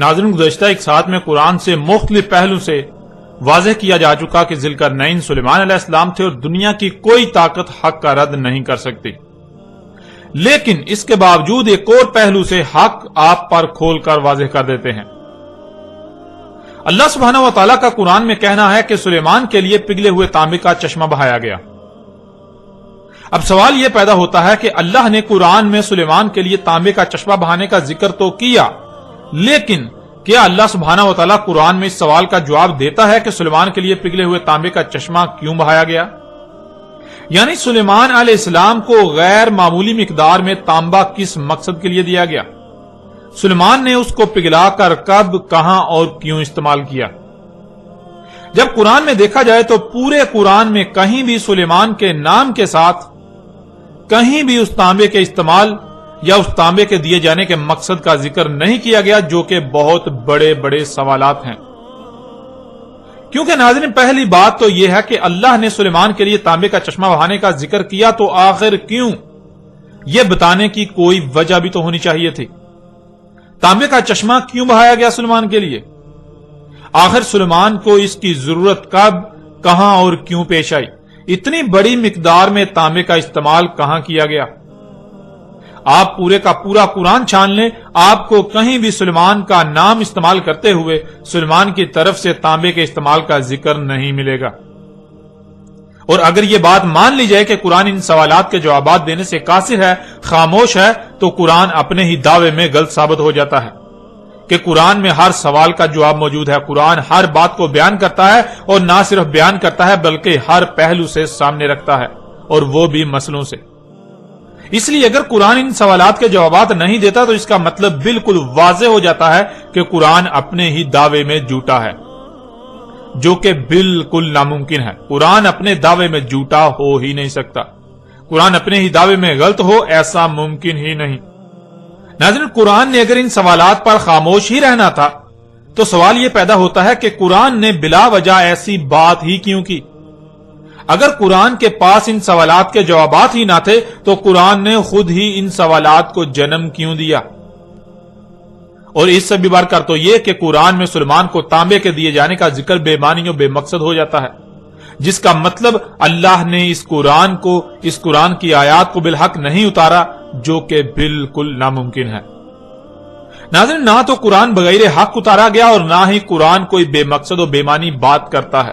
ناظرین، گزشتہ ایک ساتھ میں قرآن سے مختلف پہلو سے واضح کیا جا چکا کہ ذوالقرنین سلیمان علیہ السلام تھے اور دنیا کی کوئی طاقت حق کا رد نہیں کر سکتی، لیکن اس کے باوجود ایک اور پہلو سے حق آپ پر کھول کر واضح کر دیتے ہیں۔ اللہ سبحانہ و تعالیٰ کا قرآن میں کہنا ہے کہ سلیمان کے لیے پگھلے ہوئے تانبے کا چشمہ بہایا گیا۔ اب سوال یہ پیدا ہوتا ہے کہ اللہ نے قرآن میں سلیمان کے لیے تانبے کا چشمہ بہانے کا ذکر تو کیا، لیکن کیا اللہ سبحانہ و تعالیٰ قرآن میں اس سوال کا جواب دیتا ہے کہ سلیمان کے لیے پگھلے ہوئے تانبے کا چشمہ کیوں بہایا گیا؟ یعنی سلیمان علیہ السلام کو غیر معمولی مقدار میں تانبا کس مقصد کے لیے دیا گیا؟ سلیمان نے اس کو پگھلا کر کب، کہاں اور کیوں استعمال کیا؟ جب قرآن میں دیکھا جائے تو پورے قرآن میں کہیں بھی سلیمان کے نام کے ساتھ کہیں بھی اس تانبے کے استعمال یا اس تانبے کے دیے جانے کے مقصد کا ذکر نہیں کیا گیا، جو کہ بہت بڑے بڑے سوالات ہیں۔ کیونکہ ناظرین، پہلی بات تو یہ ہے کہ اللہ نے سلیمان کے لیے تانبے کا چشمہ بہانے کا ذکر کیا تو آخر کیوں، یہ بتانے کی کوئی وجہ بھی تو ہونی چاہیے تھی۔ تانبے کا چشمہ کیوں بہایا گیا سلیمان کے لیے؟ آخر سلیمان کو اس کی ضرورت کب، کہاں اور کیوں پیش آئی؟ اتنی بڑی مقدار میں تانبے کا استعمال کہاں کیا گیا؟ آپ پورے کا پورا قرآن چھان لیں، آپ کو کہیں بھی سلیمان کا نام استعمال کرتے ہوئے سلیمان کی طرف سے تانبے کے استعمال کا ذکر نہیں ملے گا۔ اور اگر یہ بات مان لی جائے کہ قرآن ان سوالات کے جوابات دینے سے قاصر ہے، خاموش ہے، تو قرآن اپنے ہی دعوے میں غلط ثابت ہو جاتا ہے کہ قرآن میں ہر سوال کا جواب موجود ہے۔ قرآن ہر بات کو بیان کرتا ہے، اور نہ صرف بیان کرتا ہے بلکہ ہر پہلو سے سامنے رکھتا ہے، اور وہ بھی مسئلوں سے۔ اس لیے اگر قرآن ان سوالات کے جوابات نہیں دیتا تو اس کا مطلب بالکل واضح ہو جاتا ہے کہ قرآن اپنے ہی دعوے میں جھوٹا ہے، جو کہ بالکل ناممکن ہے۔ قرآن اپنے دعوے میں جھوٹا ہو ہی نہیں سکتا، قرآن اپنے ہی دعوے میں غلط ہو ایسا ممکن ہی نہیں۔ ناظرین، قرآن نے اگر ان سوالات پر خاموش ہی رہنا تھا تو سوال یہ پیدا ہوتا ہے کہ قرآن نے بلا وجہ ایسی بات ہی کیوں کی؟ اگر قرآن کے پاس ان سوالات کے جوابات ہی نہ تھے تو قرآن نے خود ہی ان سوالات کو جنم کیوں دیا؟ اور اس سے بھی بڑھ کر تو یہ کہ قرآن میں سلیمان کو تانبے کے دیے جانے کا ذکر بے معنی و بے مقصد ہو جاتا ہے، جس کا مطلب اللہ نے اس قرآن کی آیات کو بالحق نہیں اتارا، جو کہ بالکل ناممکن ہے۔ ناظرین، نہ تو قرآن بغیر حق اتارا گیا اور نہ ہی قرآن کوئی بے مقصد و بے معنی بات کرتا ہے،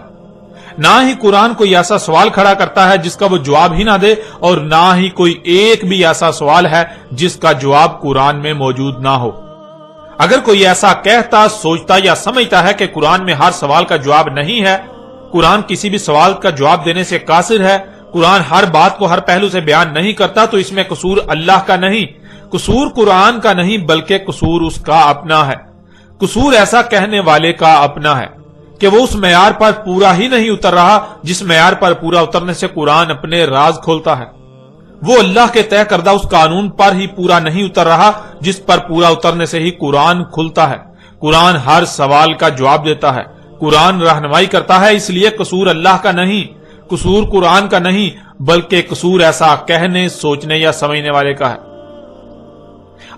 نہ ہی قرآن کوئی ایسا سوال کھڑا کرتا ہے جس کا وہ جواب ہی نہ دے، اور نہ ہی کوئی ایک بھی ایسا سوال ہے جس کا جواب قرآن میں موجود نہ ہو۔ اگر کوئی ایسا کہتا، سوچتا یا سمجھتا ہے کہ قرآن میں ہر سوال کا جواب نہیں ہے، قرآن کسی بھی سوال کا جواب دینے سے قاصر ہے، قرآن ہر بات کو ہر پہلو سے بیان نہیں کرتا، تو اس میں قصور اللہ کا نہیں، قصور قرآن کا نہیں، بلکہ قصور اس کا اپنا ہے۔ قصور ایسا کہنے والے کا اپنا ہے کہ وہ اس معیار پر پورا ہی نہیں اتر رہا جس معیار پر پورا اترنے سے قرآن اپنے راز کھولتا ہے۔ وہ اللہ کے طے کردہ اس قانون پر ہی پورا نہیں اتر رہا جس پر پورا اترنے سے ہی قرآن کھلتا ہے۔ قرآن ہر سوال کا جواب دیتا ہے، قرآن رہنمائی کرتا ہے، اس لیے قصور اللہ کا نہیں، قصور قرآن کا نہیں، بلکہ قصور ایسا کہنے، سوچنے یا سمجھنے والے کا ہے۔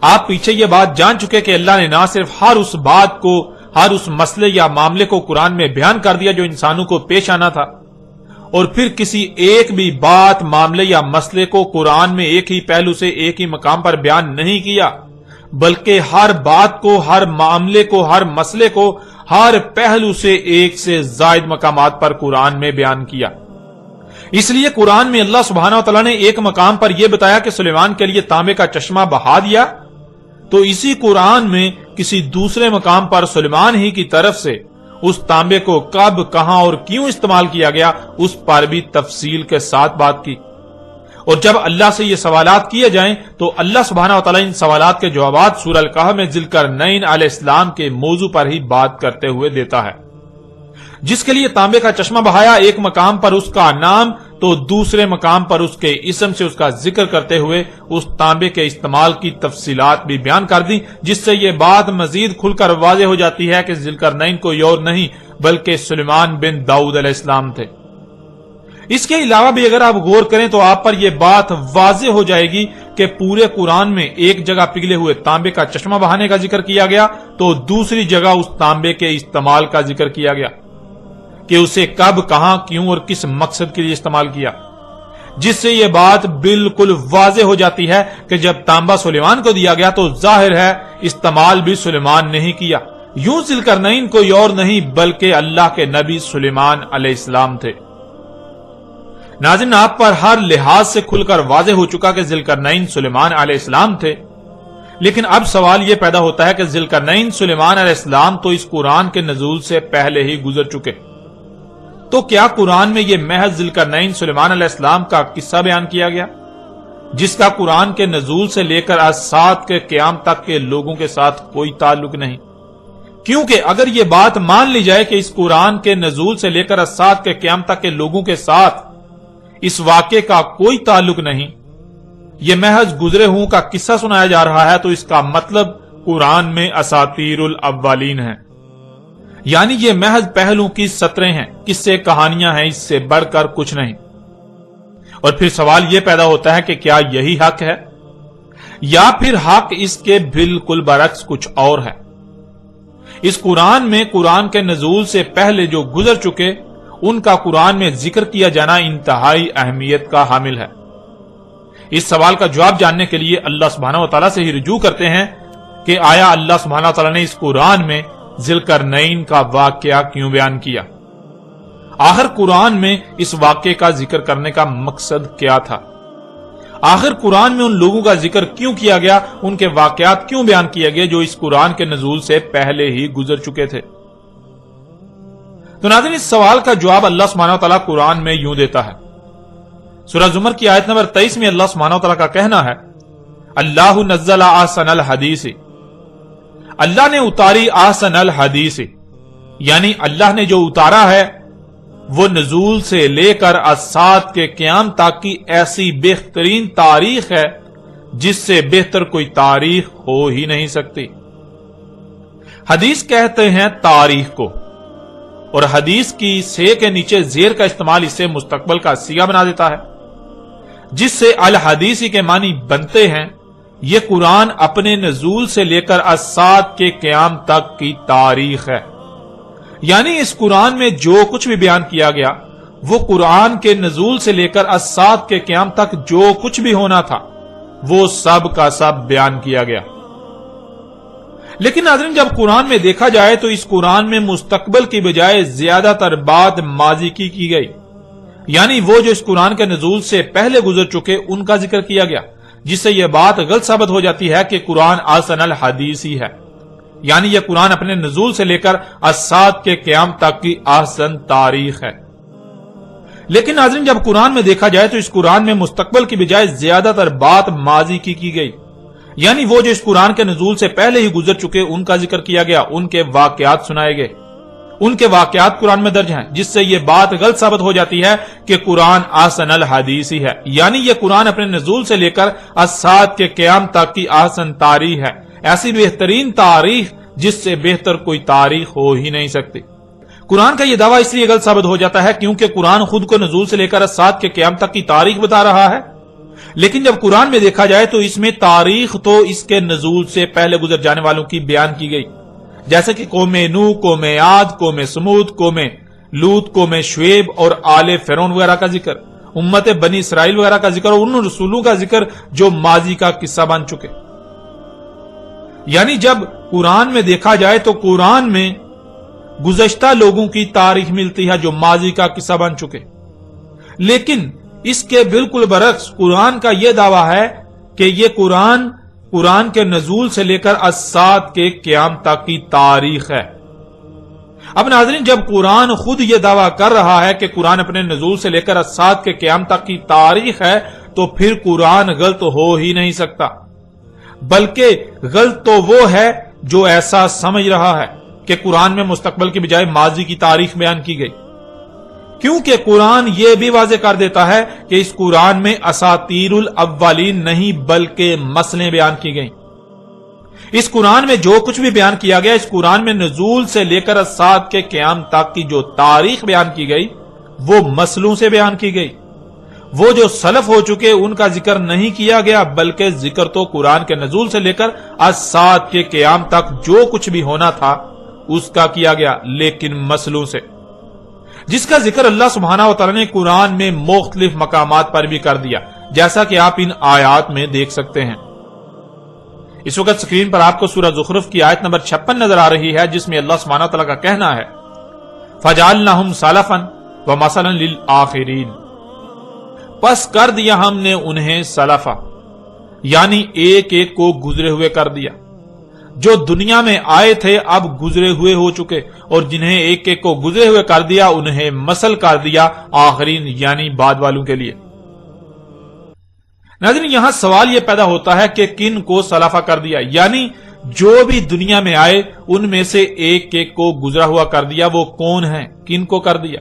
آپ پیچھے یہ بات جان چکے کہ اللہ نے نہ صرف ہر اس بات کو، ہر اس مسئلے یا معاملے کو قرآن میں بیان کر دیا جو انسانوں کو پیش آنا تھا، اور پھر کسی ایک بھی بات، معاملے یا مسئلے کو قرآن میں ایک ہی پہلو سے ایک ہی مقام پر بیان نہیں کیا، بلکہ ہر بات کو، ہر معاملے کو، ہر مسئلے کو ہر پہلو سے ایک سے زائد مقامات پر قرآن میں بیان کیا۔ اس لیے قرآن میں اللہ سبحانہ و تعالیٰ نے ایک مقام پر یہ بتایا کہ سلیمان کے لیے تانبے کا چشمہ بہا دیا، تو اسی قرآن میں کسی دوسرے مقام پر سلیمان ہی کی طرف سے اس تانبے کو کب، کہاں اور کیوں استعمال کیا گیا، اس پر بھی تفصیل کے ساتھ بات کی۔ اور جب اللہ سے یہ سوالات کیے جائیں تو اللہ سبحانہ و تعالیٰ ان سوالات کے جوابات سورہ الکہف میں ذوالقرنین علیہ السلام کے موضوع پر ہی بات کرتے ہوئے دیتا ہے۔ جس کے لیے تانبے کا چشمہ بہایا، ایک مقام پر اس کا نام تو دوسرے مقام پر اس کے اسم سے اس کا ذکر کرتے ہوئے اس تانبے کے استعمال کی تفصیلات بھی بیان کر دی، جس سے یہ بات مزید کھل کر واضح ہو جاتی ہے کہ ذوالقرنین کوئی اور نہیں بلکہ سلیمان بن داؤد علیہ السلام تھے۔ اس کے علاوہ بھی اگر آپ غور کریں تو آپ پر یہ بات واضح ہو جائے گی کہ پورے قرآن میں ایک جگہ پگھلے ہوئے تانبے کا چشمہ بہانے کا ذکر کیا گیا تو دوسری جگہ اس تانبے کے استعمال کا ذکر کیا گیا کہ اسے کب، کہاں، کیوں اور کس مقصد کے لیے استعمال کیا، جس سے یہ بات بالکل واضح ہو جاتی ہے کہ جب تانبا سلیمان کو دیا گیا تو ظاہر ہے استعمال بھی سلیمان نے ہی کیا، یوں ذوالقرنین کوئی اور نہیں بلکہ اللہ کے نبی سلیمان علیہ السلام تھے۔ ناظرین، آپ پر ہر لحاظ سے کھل کر واضح ہو چکا کہ ذوالقرنین سلیمان علیہ السلام تھے، لیکن اب سوال یہ پیدا ہوتا ہے کہ ذوالقرنین سلیمان علیہ السلام تو اس قرآن کے نزول سے پہلے ہی گزر چکے، تو کیا قرآن میں یہ محض ذوالقرنین سلیمان علیہ السلام کا قصہ بیان کیا گیا جس کا قرآن کے نزول سے لے کر آج سات کے قیام تک کے لوگوں کے ساتھ کوئی تعلق نہیں؟ کیونکہ اگر یہ بات مان لی جائے کہ اس قرآن کے نزول سے لے کر آج سات کے قیام تک کے لوگوں کے ساتھ اس واقعے کا کوئی تعلق نہیں، یہ محض گزرے ہوں کا قصہ سنایا جا رہا ہے، تو اس کا مطلب قرآن میں اساطیر الاولین ہے، یعنی یہ محض پہلوں کی سطریں ہیں، قصے کہانیاں ہیں، اس سے بڑھ کر کچھ نہیں۔ اور پھر سوال یہ پیدا ہوتا ہے کہ کیا یہی حق ہے یا پھر حق اس کے بالکل برعکس کچھ اور ہے؟ اس قرآن میں قرآن کے نزول سے پہلے جو گزر چکے ان کا قرآن میں ذکر کیا جانا انتہائی اہمیت کا حامل ہے۔ اس سوال کا جواب جاننے کے لیے اللہ سبحانہ و تعالیٰ سے ہی رجوع کرتے ہیں کہ آیا اللہ سبحانہ و تعالیٰ نے اس قرآن میں ذوالقرنین کا واقعہ کیوں بیان کیا؟ آخر قرآن میں اس واقعے کا ذکر کرنے کا مقصد کیا تھا؟ آخر قرآن میں ان لوگوں کا ذکر کیوں کیا گیا، ان کے واقعات کیوں بیان کیے گئے جو اس قرآن کے نزول سے پہلے ہی گزر چکے تھے؟ تو ناظرین، اس سوال کا جواب اللہ سبحانہ وتعالی قرآن میں یوں دیتا ہے۔ سورہ زمر کی آیت نمبر 23 میں اللہ سبحانہ وتعالی کا کہنا ہے، اللہ نزل احسن الحدیث، اللہ نے اتاری احسن الحدیث، یعنی اللہ نے جو اتارا ہے وہ نزول سے لے کر اسات کے قیام تک کی ایسی بہترین تاریخ ہے جس سے بہتر کوئی تاریخ ہو ہی نہیں سکتی۔ حدیث کہتے ہیں تاریخ کو، اور حدیث کی سے کے نیچے زیر کا استعمال اسے مستقبل کا صیغہ بنا دیتا ہے، جس سے الحدیثی کے معنی بنتے ہیں یہ قرآن اپنے نزول سے لے کر اسات کے قیام تک کی تاریخ ہے، یعنی اس قرآن میں جو کچھ بھی بیان کیا گیا وہ قرآن کے نزول سے لے کر اسات کے قیام تک جو کچھ بھی ہونا تھا وہ سب کا سب بیان کیا گیا۔ لیکن ناظرین، جب قرآن میں دیکھا جائے تو اس قرآن میں مستقبل کی بجائے زیادہ تر بات ماضی کی گئی، یعنی وہ جو اس قرآن کے نزول سے پہلے گزر چکے ان کا ذکر کیا گیا، جس سے یہ بات غلط ثابت ہو جاتی ہے کہ قرآن احسن الحدیث ہی ہے، یعنی یہ قرآن اپنے نزول سے لے کر اسات کے قیام تک کی احسن تاریخ ہے۔ لیکن ناظرین، جب قرآن میں دیکھا جائے تو اس قرآن میں مستقبل کی بجائے زیادہ تر بات ماضی کی گئی، یعنی وہ جو اس قرآن کے نزول سے پہلے ہی گزر چکے ان کا ذکر کیا گیا، ان کے واقعات سنائے گئے، ان کے واقعات قرآن میں درج ہیں، جس سے یہ بات غلط ثابت ہو جاتی ہے کہ قرآن احسن الحدیث ہی ہے، یعنی یہ قرآن اپنے نزول سے لے کر اسات کے قیام تک کی احسن تاریخ ہے، ایسی بہترین تاریخ جس سے بہتر کوئی تاریخ ہو ہی نہیں سکتی۔ قرآن کا یہ دعویٰ اس لیے غلط ثابت ہو جاتا ہے کیونکہ قرآن خود کو نزول سے لے کر اسات کے قیام تک کی تاریخ بتا رہا ہے، لیکن جب قرآن میں دیکھا جائے تو اس میں تاریخ تو اس کے نزول سے پہلے گزر جانے والوں کی بیان کی گئی، جیسے کہ قوم نوح، قوم عاد، قوم سمود، قوم لوط، قوم شعیب اور آل فرعون وغیرہ کا ذکر، امت بنی اسرائیل وغیرہ کا ذکر اور ان رسولوں کا ذکر جو ماضی کا قصہ بن چکے۔ یعنی جب قرآن میں دیکھا جائے تو قرآن میں گزشتہ لوگوں کی تاریخ ملتی ہے جو ماضی کا قصہ بن چکے، لیکن اس کے بالکل برعکس قرآن کا یہ دعویٰ ہے کہ یہ قرآن کے نزول سے لے کر اسات کے قیام تک کی تاریخ ہے۔ اب ناظرین، جب قرآن خود یہ دعویٰ کر رہا ہے کہ قرآن اپنے نزول سے لے کر اسات کے قیام تک کی تاریخ ہے تو پھر قرآن غلط ہو ہی نہیں سکتا، بلکہ غلط تو وہ ہے جو ایسا سمجھ رہا ہے کہ قرآن میں مستقبل کی بجائے ماضی کی تاریخ بیان کی گئی، کیونکہ قرآن یہ بھی واضح کر دیتا ہے کہ اس قرآن میں اساطیر الاولین نہیں بلکہ مسئلیں بیان کی گئیں۔ اس قرآن میں جو کچھ بھی بیان کیا گیا، اس قرآن میں نزول سے لے کر اسات کے قیام تک کی جو تاریخ بیان کی گئی وہ مسئلوں سے بیان کی گئی، وہ جو سلف ہو چکے ان کا ذکر نہیں کیا گیا، بلکہ ذکر تو قرآن کے نزول سے لے کر الساعت کے قیام تک جو کچھ بھی ہونا تھا اس کا کیا گیا، لیکن مسئلوں سے، جس کا ذکر اللہ سبحانہ و تعالی نے قرآن میں مختلف مقامات پر بھی کر دیا، جیسا کہ آپ ان آیات میں دیکھ سکتے ہیں۔ اس وقت سکرین پر آپ کو سورہ زخرف کی آیت نمبر 56 نظر آ رہی ہے، جس میں اللہ سبحانہ و تعالی کا کہنا ہے فَجَعَلْنَاهُمْ سَلَفًا وَمَثَلًا لِلْآخِرِينَ، پس کر دیا ہم نے انہیں سلفا، یعنی ایک ایک کو گزرے ہوئے کر دیا، جو دنیا میں آئے تھے اب گزرے ہوئے ہو چکے، اور جنہیں ایک ایک کو گزرے ہوئے کر دیا انہیں مثل کر دیا آخرین یعنی بعد والوں کے لیے۔ ناظرین، یہاں سوال یہ پیدا ہوتا ہے کہ کن کو سلفا کر دیا، یعنی جو بھی دنیا میں آئے ان میں سے ایک ایک کو گزرا ہوا کر دیا، وہ کون ہیں، کن کو کر دیا؟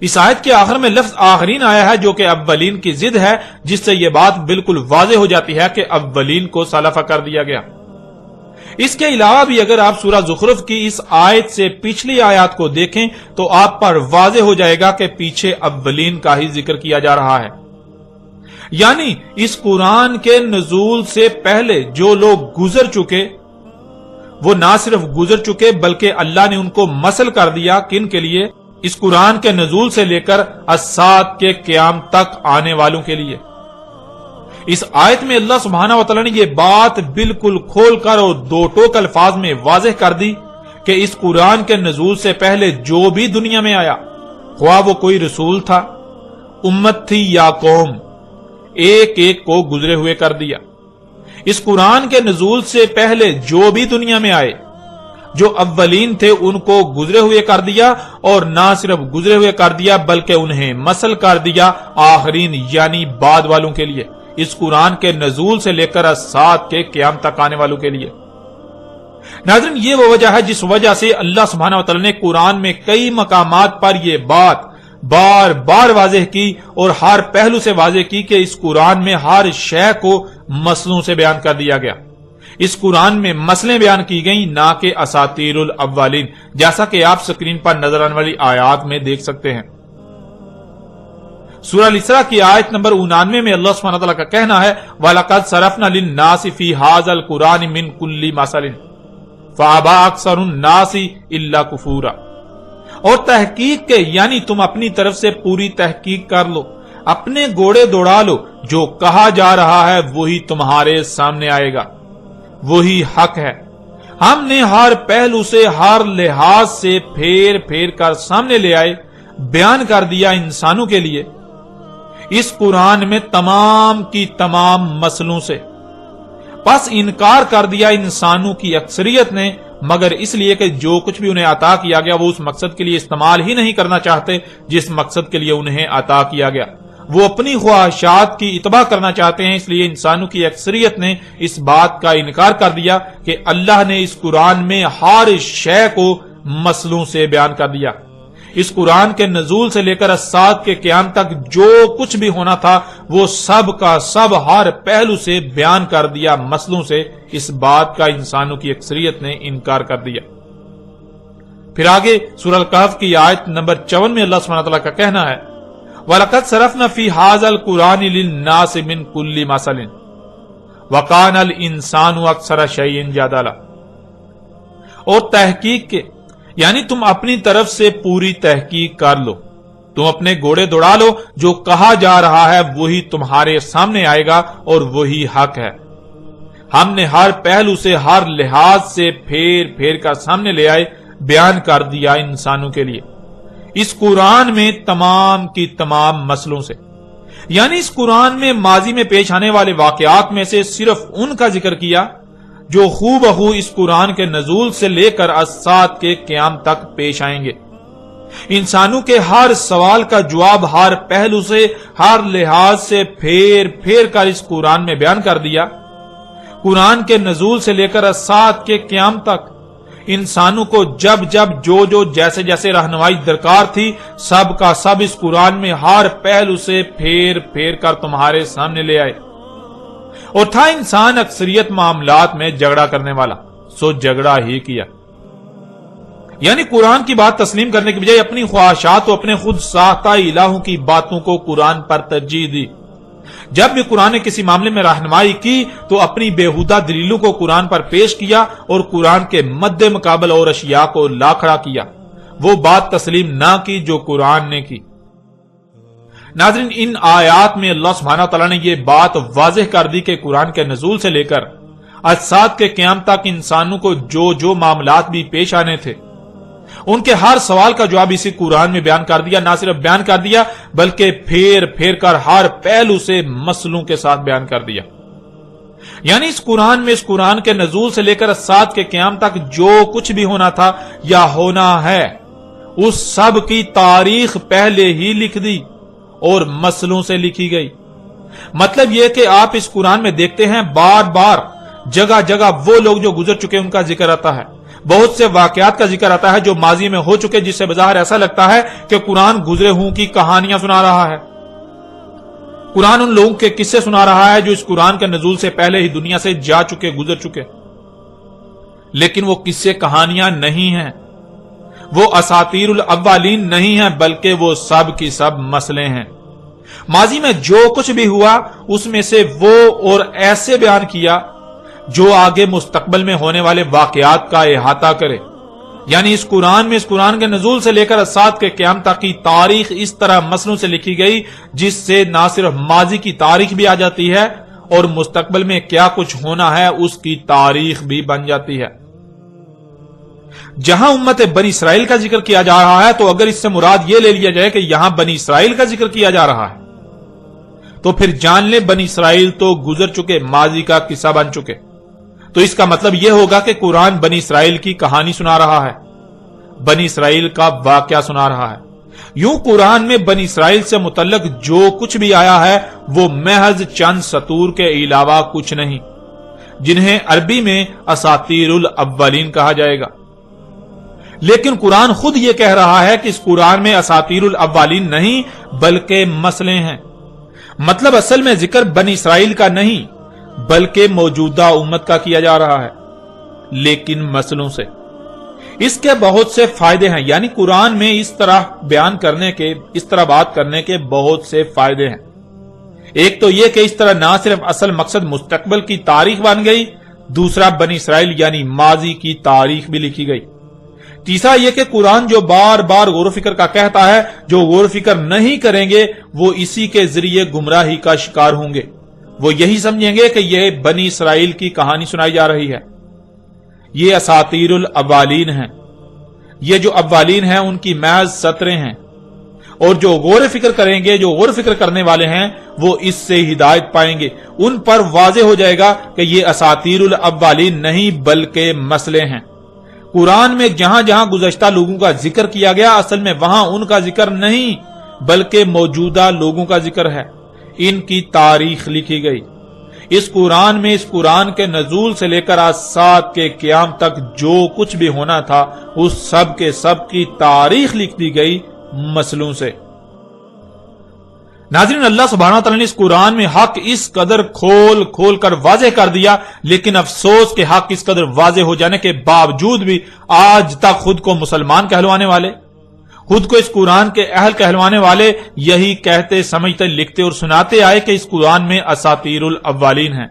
اس آیت کے آخر میں لفظ آخرین آیا ہے جو کہ اولین کی ضد ہے، جس سے یہ بات بالکل واضح ہو جاتی ہے کہ اولین کو سلفا کر دیا گیا۔ اس کے علاوہ بھی اگر آپ سورہ زخرف کی اس آیت سے پچھلی آیات کو دیکھیں تو آپ پر واضح ہو جائے گا کہ پیچھے اولین کا ہی ذکر کیا جا رہا ہے، یعنی اس قرآن کے نزول سے پہلے جو لوگ گزر چکے وہ نہ صرف گزر چکے بلکہ اللہ نے ان کو مثل کر دیا، کن کے لیے؟ اس قرآن کے نزول سے لے کر الساعت کے قیام تک آنے والوں کے لیے۔ اس آیت میں اللہ سبحانہ و تعالی نے یہ بات بالکل کھول کر اور دو ٹوک الفاظ میں واضح کر دی کہ اس قرآن کے نزول سے پہلے جو بھی دنیا میں آیا، خواہ وہ کوئی رسول تھا، امت تھی یا قوم، ایک ایک کو گزرے ہوئے کر دیا۔ اس قرآن کے نزول سے پہلے جو بھی دنیا میں آئے، جو اولین تھے ان کو گزرے ہوئے کر دیا، اور نہ صرف گزرے ہوئے کر دیا بلکہ انہیں مثل کر دیا آخرین یعنی بعد والوں کے لیے، اس قرآن کے نزول سے لے کر الساعت کے قیام تک آنے والوں کے لیے۔ ناظرین، یہ وہ وجہ ہے جس وجہ سے اللہ سبحانہ و تعالی نے قرآن میں کئی مقامات پر یہ بات بار بار واضح کی اور ہر پہلو سے واضح کی کہ اس قرآن میں ہر شے کو مسئلوں سے بیان کر دیا گیا۔ اس قرآن میں مسئلیں بیان کی گئیں، نہ کہ اساطیر الاولین، جیسا کہ آپ سکرین پر نظر آنے والی آیات میں دیکھ سکتے ہیں۔ سورہ الاسراء کی آیت نمبر 99 میں اللہ سبحانہ وتعالی کا کہنا ہے وَلَقَدْ صَرَفْنَا لِلنَّاسِ فِي هَذَا الْقُرْآنِ مِنْ كُلِّ مَثَلٍ فَأَبَىٰ أَكْثَرُ النَّاسِ إِلَّا كُفُورًا، اور تحقیق کے یعنی تم اپنی طرف سے پوری تحقیق کر لو، اپنے گوڑے دوڑا لو، جو کہا جا رہا ہے وہی تمہارے سامنے آئے گا، وہی حق ہے۔ ہم نے ہر پہلو سے ہر لحاظ سے پھیر پھیر کر سامنے لے آئے، بیان کر دیا انسانوں کے لیے اس قرآن میں تمام کی تمام مسئلوں سے۔ پس انکار کر دیا انسانوں کی اکثریت نے، مگر اس لیے کہ جو کچھ بھی انہیں عطا کیا گیا وہ اس مقصد کے لیے استعمال ہی نہیں کرنا چاہتے جس مقصد کے لیے انہیں عطا کیا گیا، وہ اپنی خواہشات کی اتباع کرنا چاہتے ہیں۔ اس لیے انسانوں کی اکثریت نے اس بات کا انکار کر دیا کہ اللہ نے اس قرآن میں ہر شے کو مسئلوں سے بیان کر دیا۔ اس قرآن کے نزول سے لے کر الساعت کے قیام تک جو کچھ بھی ہونا تھا وہ سب کا سب ہر پہلو سے بیان کر دیا مسئلوں سے۔ اس بات کا انسانوں کی اکثریت نے انکار کر دیا۔ پھر آگے سورہ الکہف کی آیت نمبر 54 میں اللہ سبحانہ وتعالی کا کہنا ہے وَلَقَدْ صَرَفْنَا فِي هَذَا الْقُرْآنِ لِلنَّاسِ مِنْ كُلِّ مَثَلٍ وَكَانَ الْإِنسَانُ أَكْثَرَ شَيْءٍ جَدَلًا، اور تحقیق کے یعنی تم اپنی طرف سے پوری تحقیق کر لو، تم اپنے گھوڑے دوڑا لو، جو کہا جا رہا ہے وہی تمہارے سامنے آئے گا اور وہی حق ہے۔ ہم نے ہر پہلو سے ہر لحاظ سے پھیر پھیر کر سامنے لے آئے، بیان کر دیا انسانوں کے لیے اس قرآن میں تمام کی تمام مسئلوں سے، یعنی اس قرآن میں ماضی میں پیش آنے والے واقعات میں سے صرف ان کا ذکر کیا جو ہو بہو اس قرآن کے نزول سے لے کر الساعت کے قیام تک پیش آئیں گے۔ انسانوں کے ہر سوال کا جواب ہر پہلو سے ہر لحاظ سے پھیر پھیر کر اس قرآن میں بیان کر دیا۔ قرآن کے نزول سے لے کر الساعت کے قیام تک انسانوں کو جب جب جو جیسے جیسے رہنمائی درکار تھی سب کا سب اس قرآن میں ہر پہلو سے پھیر پھیر کر تمہارے سامنے لے آئے۔ اور تھا انسان اکثریت معاملات میں جھگڑا کرنے والا، سو جھگڑا ہی کیا۔ یعنی قرآن کی بات تسلیم کرنے کی بجائے اپنی خواہشات و اپنے خود ساختہ الہوں کی باتوں کو قرآن پر ترجیح دی۔ جب بھی قرآن نے کسی معاملے میں رہنمائی کی تو اپنی بےہودہ دلیلوں کو قرآن پر پیش کیا اور قرآن کے مد مقابل اور اشیاء کو لا کھڑا کیا، وہ بات تسلیم نہ کی جو قرآن نے کی۔ ناظرین، ان آیات میں اللہ سبحانہ تعالیٰ نے یہ بات واضح کر دی کہ قرآن کے نزول سے لے کر اجساد کے قیام تک انسانوں کو جو معاملات بھی پیش آنے تھے، ان کے ہر سوال کا جواب اسی قرآن میں بیان کر دیا۔ نہ صرف بیان کر دیا بلکہ پھیر پھیر کر ہر پہلو سے مسئلوں کے ساتھ بیان کر دیا۔ یعنی اس قرآن کے نزول سے لے کر اجساد کے قیام تک جو کچھ بھی ہونا تھا یا ہونا ہے، اس سب کی تاریخ پہلے ہی لکھ دی اور مسئلوں سے لکھی گئی۔ مطلب یہ کہ آپ اس قرآن میں دیکھتے ہیں بار بار جگہ جگہ وہ لوگ جو گزر چکے ان کا ذکر آتا ہے، بہت سے واقعات کا ذکر آتا ہے جو ماضی میں ہو چکے، جس سے بظاہر ایسا لگتا ہے کہ قرآن گزرے ہوں کی کہانیاں سنا رہا ہے۔ قرآن ان لوگوں کے قصے سنا رہا ہے جو اس قرآن کے نزول سے پہلے ہی دنیا سے جا چکے، گزر چکے، لیکن وہ قصے کہانیاں نہیں ہیں، وہ اساطیر الاولین نہیں ہیں، بلکہ وہ سب کی سب مسئلے ہیں۔ ماضی میں جو کچھ بھی ہوا اس میں سے وہ اور ایسے بیان کیا جو آگے مستقبل میں ہونے والے واقعات کا احاطہ کرے۔ یعنی اس قرآن کے نزول سے لے کر اجساد کے قیام تک کی تاریخ اس طرح مسئلوں سے لکھی گئی جس سے نہ صرف ماضی کی تاریخ بھی آ جاتی ہے اور مستقبل میں کیا کچھ ہونا ہے اس کی تاریخ بھی بن جاتی ہے۔ جہاں امت بنی اسرائیل کا ذکر کیا جا رہا ہے تو اگر اس سے مراد یہ لے لیا جائے کہ یہاں بنی اسرائیل کا ذکر کیا جا رہا ہے تو پھر جان لیں بنی اسرائیل تو گزر چکے، ماضی کا قصہ بن چکے۔ تو اس کا مطلب یہ ہوگا کہ قرآن بنی اسرائیل کی کہانی سنا رہا ہے، بنی اسرائیل کا واقعہ سنا رہا ہے۔ یوں قرآن میں بنی اسرائیل سے متعلق جو کچھ بھی آیا ہے وہ محض چند سطور کے علاوہ کچھ نہیں، جنہیں عربی میں اساطیر الاولین کہا جائے گا۔ لیکن قرآن خود یہ کہہ رہا ہے کہ اس قرآن میں اساطیر الاولین نہیں بلکہ مسئلے ہیں۔ مطلب اصل میں ذکر بنی اسرائیل کا نہیں بلکہ موجودہ امت کا کیا جا رہا ہے، لیکن مسئلوں سے۔ اس کے بہت سے فائدے ہیں، یعنی قرآن میں اس طرح بیان کرنے کے، اس طرح بات کرنے کے بہت سے فائدے ہیں۔ ایک تو یہ کہ اس طرح نہ صرف اصل مقصد مستقبل کی تاریخ بن گئی، دوسرا بنی اسرائیل یعنی ماضی کی تاریخ بھی لکھی گئی۔ تیسرا یہ کہ قرآن جو بار بار غور و فکر کا کہتا ہے، جو غور و فکر نہیں کریں گے وہ اسی کے ذریعے گمراہی کا شکار ہوں گے، وہ یہی سمجھیں گے کہ یہ بنی اسرائیل کی کہانی سنائی جا رہی ہے، یہ اساطیر الاولین ہیں، یہ جو اولین ہیں ان کی محض سطریں ہیں، اور جو غور و فکر کریں گے، جو غور و فکر کرنے والے ہیں وہ اس سے ہدایت پائیں گے، ان پر واضح ہو جائے گا کہ یہ اساطیر الاولین نہیں بلکہ مسئلے ہیں۔ قرآن میں جہاں جہاں گزشتہ لوگوں کا ذکر کیا گیا اصل میں وہاں ان کا ذکر نہیں بلکہ موجودہ لوگوں کا ذکر ہے، ان کی تاریخ لکھی گئی۔ اس قرآن کے نزول سے لے کر اجساد کے قیام تک جو کچھ بھی ہونا تھا اس سب کے سب کی تاریخ لکھ دی گئی مسئلوں سے۔ ناظرین، اللہ سبحانہ تعالیٰ نے اس قرآن میں حق اس قدر کھول کھول کر واضح کر دیا، لیکن افسوس کہ حق اس قدر واضح ہو جانے کے باوجود بھی آج تک خود کو مسلمان کہلوانے والے، خود کو اس قرآن کے اہل کہلوانے والے یہی کہتے، سمجھتے، لکھتے اور سناتے آئے کہ اس قرآن میں اساطیر الاولین ہیں،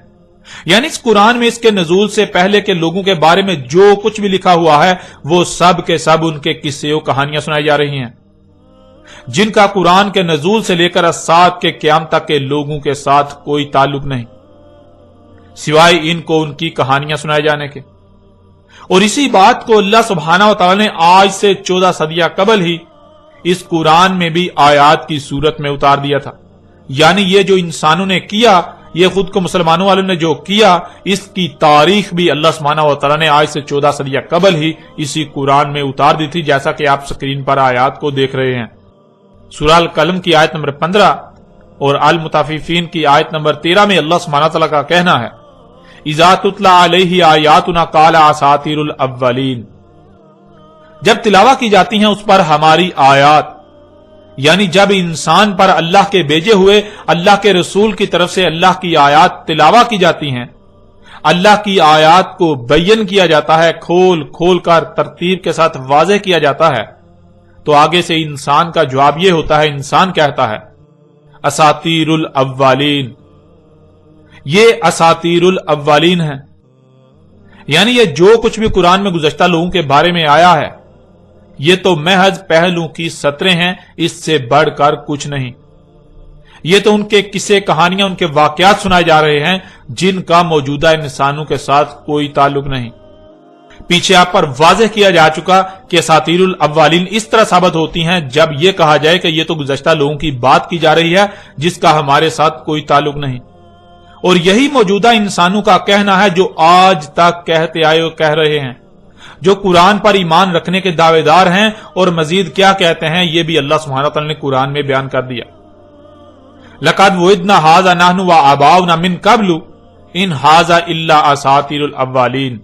یعنی اس قرآن میں اس کے نزول سے پہلے کے لوگوں کے بارے میں جو کچھ بھی لکھا ہوا ہے وہ سب کے سب ان کے قصے و کہانیاں سنائی جا رہی ہیں، جن کا قرآن کے نزول سے لے کر اجساد کے قیام تک کے لوگوں کے ساتھ کوئی تعلق نہیں سوائے ان کو ان کی کہانیاں سنائے جانے کے۔ اور اسی بات کو اللہ سبحانہ و تعالی نے آج سے 14 صدیاں قبل ہی اس قرآن میں بھی آیات کی صورت میں اتار دیا تھا، یعنی یہ جو انسانوں نے کیا، یہ خود کو مسلمانوں والوں نے جو کیا، اس کی تاریخ بھی اللہ سبحانہ و تعالی نے آج سے 14 صدیاں قبل ہی اسی قرآن میں اتار دی تھی، جیسا کہ آپ سکرین پر آیات کو دیکھ رہے ہیں۔ سورہ القلم کی آیت نمبر 15 اور المطففین کی آیت نمبر 13 میں اللہ سبحانہ تعالیٰ کا کہنا ہے، اذا تتلی علیہ آیاتنا قال اساطیر الاولین، جب تلاوت کی جاتی ہیں اس پر ہماری آیات، یعنی جب انسان پر اللہ کے بھیجے ہوئے اللہ کے رسول کی طرف سے اللہ کی آیات تلاوت کی جاتی ہیں، اللہ کی آیات کو بیان کیا جاتا ہے، کھول کھول کر ترتیب کے ساتھ واضح کیا جاتا ہے، تو آگے سے انسان کا جواب یہ ہوتا ہے، انسان کہتا ہے اساطیر الاولین، یہ اساطیر الاولین ہے، یعنی یہ جو کچھ بھی قرآن میں گزشتہ لوگوں کے بارے میں آیا ہے یہ تو محض پہلو کی سطریں ہیں، اس سے بڑھ کر کچھ نہیں۔ یہ تو ان کے قصے، کہانیاں، ان کے واقعات سنائے جا رہے ہیں جن کا موجودہ انسانوں کے ساتھ کوئی تعلق نہیں۔ پیچھے آپ پر واضح کیا جا چکا کہ اساطیر الاولین اس طرح ثابت ہوتی ہیں جب یہ کہا جائے کہ یہ تو گزشتہ لوگوں کی بات کی جا رہی ہے جس کا ہمارے ساتھ کوئی تعلق نہیں، اور یہی موجودہ انسانوں کا کہنا ہے جو آج تک کہتے آئے اور کہہ رہے ہیں، جو قرآن پر ایمان رکھنے کے دعوے دار ہیں، اور مزید کیا کہتے ہیں یہ بھی اللہ سبحانہ وتعالی نے قرآن میں بیان کر دیا۔ لَقَدْ وُعِدْنَا هَٰذَا نَحْنُ وَآبَاؤُنَا مِن قَبْلُ إِنْ هَٰذَا إِلَّا أَسَاطِيرُ الْأَوَّلِينَ۔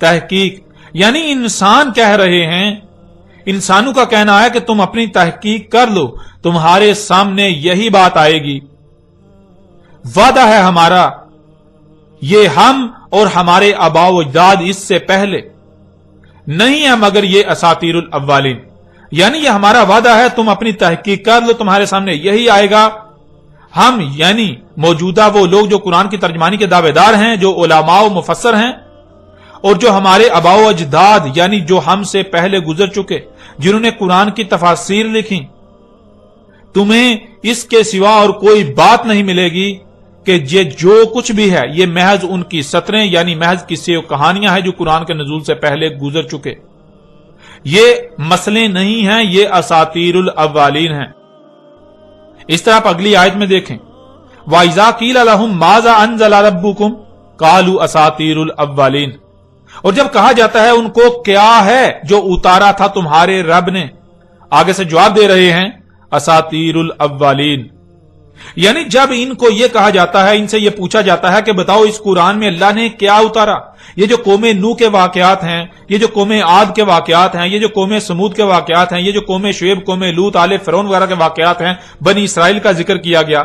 تحقیق یعنی انسان کہہ رہے ہیں، انسانوں کا کہنا ہے کہ تم اپنی تحقیق کر لو، تمہارے سامنے یہی بات آئے گی، وعدہ ہے ہمارا، یہ ہم اور ہمارے آباء و اجداد اس سے پہلے نہیں ہے مگر یہ اساطیر الاولین، یعنی یہ ہمارا وعدہ ہے، تم اپنی تحقیق کر لو، تمہارے سامنے یہی آئے گا۔ ہم یعنی موجودہ وہ لوگ جو قرآن کی ترجمانی کے دعوے دار ہیں، جو علماء و مفسر ہیں، اور جو ہمارے آباء و اجداد یعنی جو ہم سے پہلے گزر چکے، جنہوں نے قرآن کی تفاسیر لکھی، تمہیں اس کے سوا اور کوئی بات نہیں ملے گی کہ یہ جو کچھ بھی ہے یہ محض ان کی سطریں یعنی محض قصے و کہانیاں ہیں جو قرآن کے نزول سے پہلے گزر چکے، یہ مسئلے نہیں ہیں، یہ اساطیر الاولین ہیں۔ اس طرح آپ اگلی آیت میں دیکھیں، وَإِذَا قِيلَ لَهُم مَاذَا أَنزَلَ رَبُّكُمْ قَالُوا أَسَاطِيرُ الْأَوَّلِينَ، اور جب کہا جاتا ہے ان کو کیا ہے جو اتارا تھا تمہارے رب نے، آگے سے جواب دے رہے ہیں اساطیر الاولین، یعنی جب ان کو یہ کہا جاتا ہے، ان سے یہ پوچھا جاتا ہے کہ بتاؤ اس قرآن میں اللہ نے کیا اتارا، یہ جو قوم نوح کے واقعات ہیں، یہ جو قوم عاد کے واقعات ہیں، یہ جو قوم سمود کے واقعات ہیں، یہ جو قوم شعیب، قوم لوط، آل فرعون وغیرہ کے واقعات ہیں، بنی اسرائیل کا ذکر کیا گیا،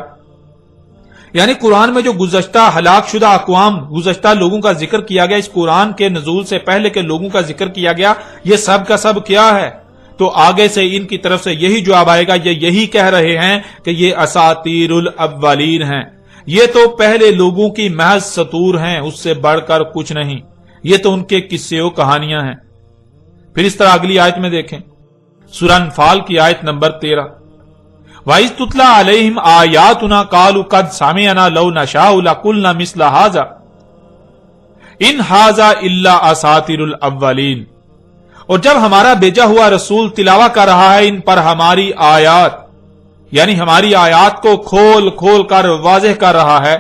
یعنی قرآن میں جو گزشتہ ہلاک شدہ اقوام، گزشتہ لوگوں کا ذکر کیا گیا، اس قرآن کے نزول سے پہلے کے لوگوں کا ذکر کیا گیا، یہ سب کا سب کیا ہے؟ تو آگے سے ان کی طرف سے یہی جواب آئے گا، یہ یہی کہہ رہے ہیں کہ یہ اساطیر الاولین ہیں، یہ تو پہلے لوگوں کی محض سطور ہیں، اس سے بڑھ کر کچھ نہیں، یہ تو ان کے قصے و کہانیاں ہیں۔ پھر اس طرح اگلی آیت میں دیکھیں، سورہ انفال کی آیت نمبر 13، وَإِذْ تُتْلَىٰ عَلَيْهِمْ آيَاتُنَا قَالُوا قَدْ سَمِعْنَا لَوْ نَشَاءُ لَقُلْنَا مِثْلَ هَٰذَا إِنْ هَٰذَا إِلَّا أَسَاطِيرُ الْأَوَّلِينَ، اور جب ہمارا بھیجا ہوا رسول تلاوت کر رہا ہے ان پر ہماری آیات، یعنی ہماری آیات کو کھول کھول کر واضح کر رہا ہے،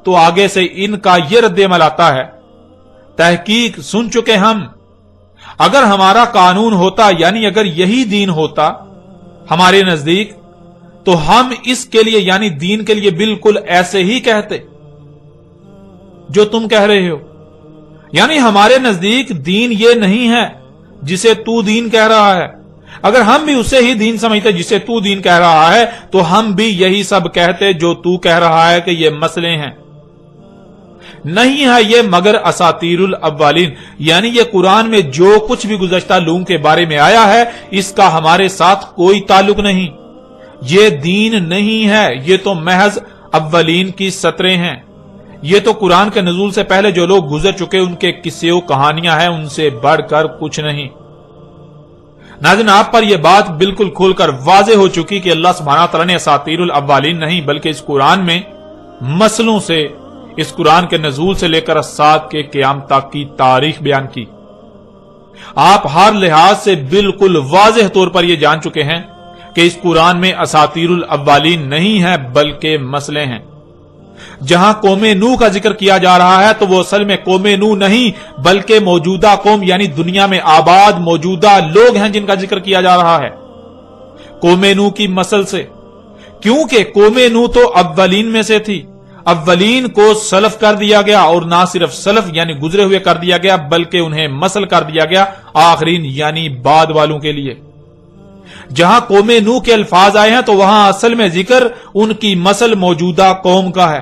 تو آگے سے ان کا یہ رد عمل آتا ہے، تحقیق سن چکے ہم، اگر ہمارا قانون ہوتا یعنی اگر یہی دین ہوتا ہمارے نزدیک تو ہم اس کے لیے یعنی دین کے لیے بالکل ایسے ہی کہتے جو تم کہہ رہے ہو، یعنی ہمارے نزدیک دین یہ نہیں ہے جسے تو دین کہہ رہا ہے، اگر ہم بھی اسے ہی دین سمجھتے جسے تو دین کہہ رہا ہے تو ہم بھی یہی سب کہتے جو تو کہہ رہا ہے کہ یہ مسئلے ہیں، نہیں ہے یہ مگر اساطیر الاولین، یعنی یہ قرآن میں جو کچھ بھی گزشتہ لوگوں کے بارے میں آیا ہے اس کا ہمارے ساتھ کوئی تعلق نہیں، یہ دین نہیں ہے، یہ تو محض اولین کی سطریں ہیں، یہ تو قرآن کے نزول سے پہلے جو لوگ گزر چکے ان کے قصے و کہانیاں ہیں، ان سے بڑھ کر کچھ نہیں۔ ناظرین، آپ پر یہ بات بالکل کھول کر واضح ہو چکی کہ اللہ سبحانہ تعالیٰ نے اساطیر الاولین نہیں بلکہ اس قرآن میں مسلوں سے، اس قرآن کے نزول سے لے کر الساعۃ کے قیام تک کی تاریخ بیان کی۔ آپ ہر لحاظ سے بالکل واضح طور پر یہ جان چکے ہیں کہ اس قرآن میں اساطیر الاولین نہیں ہے بلکہ مسئلے ہیں۔ جہاں قوم نوح کا ذکر کیا جا رہا ہے تو وہ اصل میں قوم نوح نہیں بلکہ موجودہ قوم یعنی دنیا میں آباد موجودہ لوگ ہیں جن کا ذکر کیا جا رہا ہے قوم نوح کی مسل سے، کیونکہ قوم نوح تو اولین میں سے تھی، اولین کو سلف کر دیا گیا، اور نہ صرف سلف یعنی گزرے ہوئے کر دیا گیا بلکہ انہیں مسل کر دیا گیا آخرین یعنی بعد والوں کے لیے۔ جہاں قوم نوح کے الفاظ آئے ہیں تو وہاں اصل میں ذکر ان کی مسل موجودہ قوم کا ہے،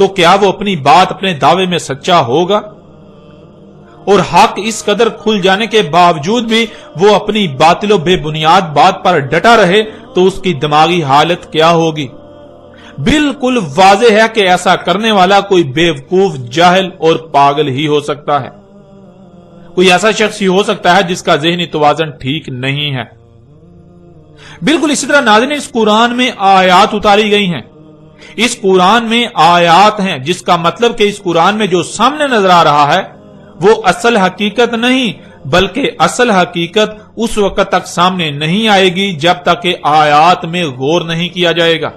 تو کیا وہ اپنی بات اپنے دعوے میں سچا ہوگا؟ اور حق اس قدر کھل جانے کے باوجود بھی وہ اپنی باطل و بے بنیاد بات پر ڈٹا رہے تو اس کی دماغی حالت کیا ہوگی؟ بالکل واضح ہے کہ ایسا کرنے والا کوئی بیوقوف، جاہل اور پاگل ہی ہو سکتا ہے۔ کوئی ایسا شخص ہی ہو سکتا ہے جس کا ذہنی توازن ٹھیک نہیں ہے۔ بالکل اسی طرح ناظرین، اس قرآن میں آیات اتاری گئی ہیں، اس قرآن میں آیات ہیں، جس کا مطلب کہ اس قرآن میں جو سامنے نظر آ رہا ہے وہ اصل حقیقت نہیں، بلکہ اصل حقیقت اس وقت تک سامنے نہیں آئے گی جب تک کہ آیات میں غور نہیں کیا جائے گا۔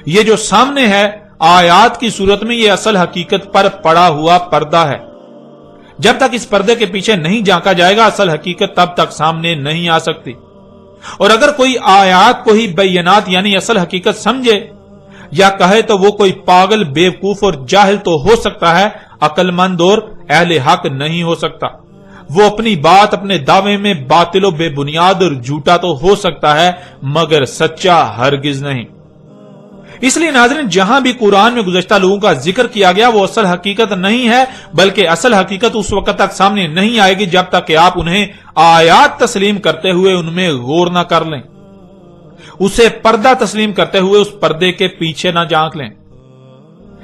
یہ جو سامنے ہے آیات کی صورت میں، یہ اصل حقیقت پر پڑا ہوا پردہ ہے۔ جب تک اس پردے کے پیچھے نہیں جھانکا جائے گا اصل حقیقت تب تک سامنے نہیں آ سکتی۔ اور اگر کوئی آیات کو ہی بینات یعنی اصل حقیقت سمجھے یا کہے تو وہ کوئی پاگل، بیوقوف اور جاہل تو ہو سکتا ہے، عقل مند اور اہل حق نہیں ہو سکتا۔ وہ اپنی بات، اپنے دعوے میں باطل و بے بنیاد اور جھوٹا تو ہو سکتا ہے مگر سچا ہرگز نہیں۔ اس لیے ناظرین، جہاں بھی قرآن میں گزشتہ لوگوں کا ذکر کیا گیا وہ اصل حقیقت نہیں ہے، بلکہ اصل حقیقت اس وقت تک سامنے نہیں آئے گی جب تک کہ آپ انہیں آیات تسلیم کرتے ہوئے ان میں غور نہ کر لیں، اسے پردہ تسلیم کرتے ہوئے اس پردے کے پیچھے نہ جھانک لیں۔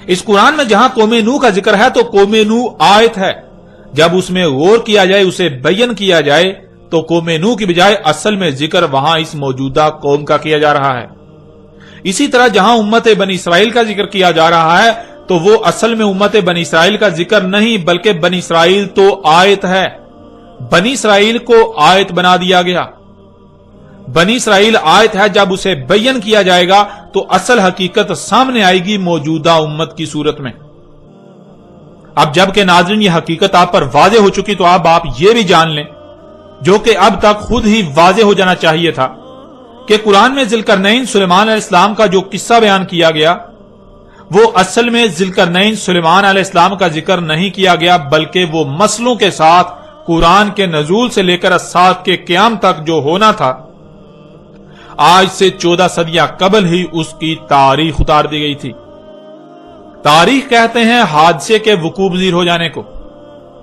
اس قرآن میں جہاں قوم نوح کا ذکر ہے تو قوم نوح آیت ہے، جب اس میں غور کیا جائے، اسے بیان کیا جائے تو قوم نوح کی بجائے اصل میں ذکر وہاں اس موجودہ قوم کا کیا جا رہا ہے۔ اسی طرح جہاں امت بنی اسرائیل کا ذکر کیا جا رہا ہے تو وہ اصل میں امت بنی اسرائیل کا ذکر نہیں، بلکہ بنی اسرائیل تو آیت ہے۔ بنی اسرائیل کو آیت بنا دیا گیا۔ بنی اسرائیل آیت ہے، جب اسے بیان کیا جائے گا تو اصل حقیقت سامنے آئے گی موجودہ امت کی صورت میں۔ اب جب کہ ناظرین یہ حقیقت آپ پر واضح ہو چکی تو اب آپ یہ بھی جان لیں، جو کہ اب تک خود ہی واضح ہو جانا چاہیے تھا، کہ قرآن میں ذوالقرنین سلیمان علیہ السلام کا جو قصہ بیان کیا گیا وہ اصل میں ذوالقرنین سلیمان علیہ السلام کا ذکر نہیں کیا گیا، بلکہ وہ مسئلوں کے ساتھ قرآن کے نزول سے لے کر الساعت کے قیام تک جو ہونا تھا، آج سے 14 صدیاں قبل ہی اس کی تاریخ اتار دی گئی تھی۔ تاریخ کہتے ہیں حادثے کے وقوع پذیر ہو جانے کو،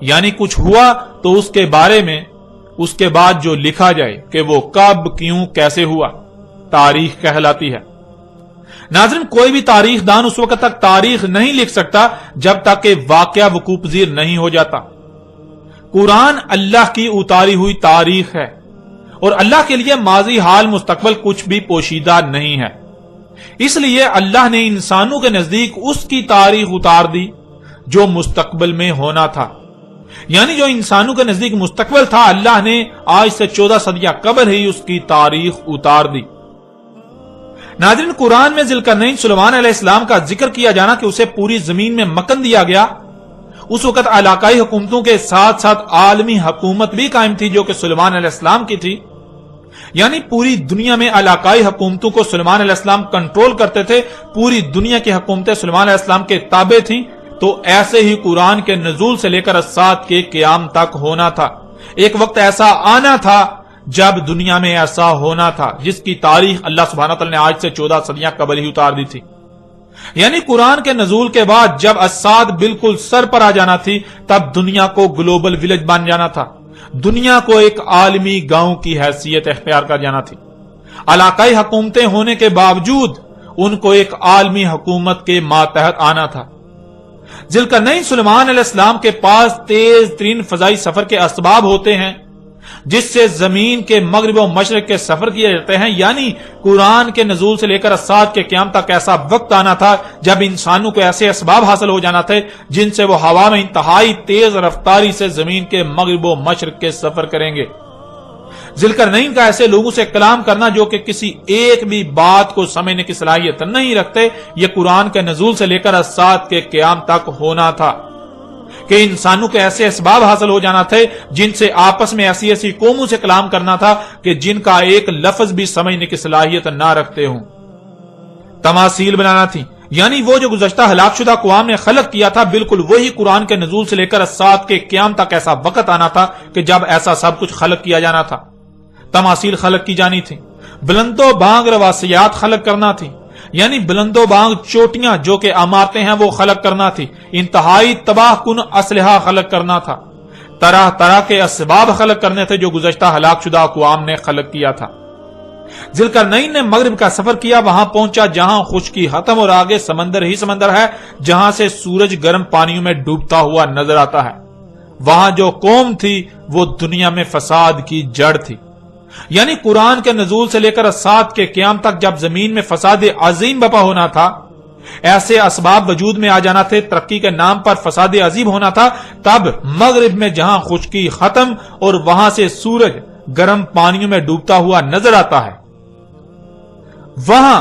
یعنی کچھ ہوا تو اس کے بارے میں اس کے بعد جو لکھا جائے کہ وہ کب، کیوں، کیسے ہوا، تاریخ کہلاتی ہے۔ ناظرین، کوئی بھی تاریخ دان اس وقت تک تاریخ نہیں لکھ سکتا جب تک کہ واقعہ وقوع پذیر نہیں ہو جاتا۔ قرآن اللہ کی اتاری ہوئی تاریخ ہے، اور اللہ کے لیے ماضی، حال، مستقبل کچھ بھی پوشیدہ نہیں ہے۔ اس لیے اللہ نے انسانوں کے نزدیک اس کی تاریخ اتار دی جو مستقبل میں ہونا تھا، یعنی جو انسانوں کے نزدیک مستقبل تھا، اللہ نے آج سے 14 صدیاں قبل ہی اس کی تاریخ اتار دی۔ ناظرین، قرآن میں ذوالقرنین سلیمان علیہ السلام کا ذکر کیا جانا کہ اسے پوری زمین میں مکن دیا گیا، اس وقت علاقائی حکومتوں کے ساتھ ساتھ عالمی حکومت بھی قائم تھی جو کہ سلیمان علیہ السلام کی تھی، یعنی پوری دنیا میں علاقائی حکومتوں کو سلیمان علیہ السلام کنٹرول کرتے تھے، پوری دنیا کی حکومتیں سلیمان علیہ السلام کے تابع تھیں۔ تو ایسے ہی قرآن کے نزول سے لے کر الساعت کے قیام تک ہونا تھا۔ ایک وقت ایسا آنا تھا جب دنیا میں ایسا ہونا تھا، جس کی تاریخ اللہ سبحانہ وتعالی نے آج سے 14 صدیاں قبل ہی اتار دی تھی۔ یعنی قرآن کے نزول کے بعد جب الساعت بالکل سر پر آ جانا تھی، تب دنیا کو گلوبل ولیج بن جانا تھا، دنیا کو ایک عالمی گاؤں کی حیثیت اختیار کر جانا تھی۔ علاقائی حکومتیں ہونے کے باوجود ان کو ایک عالمی حکومت کے ماتحت آنا تھا۔ ذوالقرنین سلیمان علیہ السلام کے پاس تیز ترین فضائی سفر کے اسباب ہوتے ہیں، جس سے زمین کے مغرب و مشرق کے سفر کیے جاتے ہیں، یعنی قرآن کے نزول سے لے کر الساعت کے قیام تک ایسا وقت آنا تھا جب انسانوں کو ایسے اسباب حاصل ہو جانا تھے جن سے وہ ہوا میں انتہائی تیز رفتاری سے زمین کے مغرب و مشرق کے سفر کریں گے۔ ذوالقرنین کا ایسے لوگوں سے کلام کرنا جو کہ کسی ایک بھی بات کو سمجھنے کی صلاحیت نہیں رکھتے، یہ قرآن کے نزول سے لے کر الساعت کے قیام تک ہونا تھا کہ انسانوں کے ایسے اسباب حاصل ہو جانا تھے جن سے آپس میں ایسی ایسی قوموں سے کلام کرنا تھا کہ جن کا ایک لفظ بھی سمجھنے کی صلاحیت نہ رکھتے ہوں۔ تماثیل بنانا تھی، یعنی وہ جو گزشتہ ہلاک شدہ اقوام نے خلق کیا تھا، بالکل وہی قرآن کے نزول سے لے کر الساعت کے قیام تک ایسا وقت آنا تھا کہ جب ایسا سب کچھ خلق کیا جانا تھا۔ تماثیل خلق کی جانی تھی، بلند و بانگ رواسیات خلق کرنا تھی، یعنی بلند و بانگ چوٹیاں جو کہ عمارتیں ہیں وہ خلق کرنا تھی، انتہائی تباہ کن اسلحہ خلق کرنا تھا، طرح طرح کے اسباب خلق کرنے تھے جو گزشتہ ہلاک شدہ اقوام نے خلق کیا تھا۔ ذوالقرنین نے مغرب کا سفر کیا، وہاں پہنچا جہاں خشکی ختم اور آگے سمندر ہی سمندر ہے، جہاں سے سورج گرم پانیوں میں ڈوبتا ہوا نظر آتا ہے۔ وہاں جو قوم تھی وہ دنیا میں فساد کی جڑ تھی، یعنی قرآن کے نزول سے لے کر سات کے قیام تک جب زمین میں فساد عظیم بپا ہونا تھا، ایسے اسباب وجود میں آ جانا تھے، ترقی کے نام پر فساد عظیم ہونا تھا، تب مغرب میں جہاں خشکی ختم اور وہاں سے سورج گرم پانیوں میں ڈوبتا ہوا نظر آتا ہے، وہاں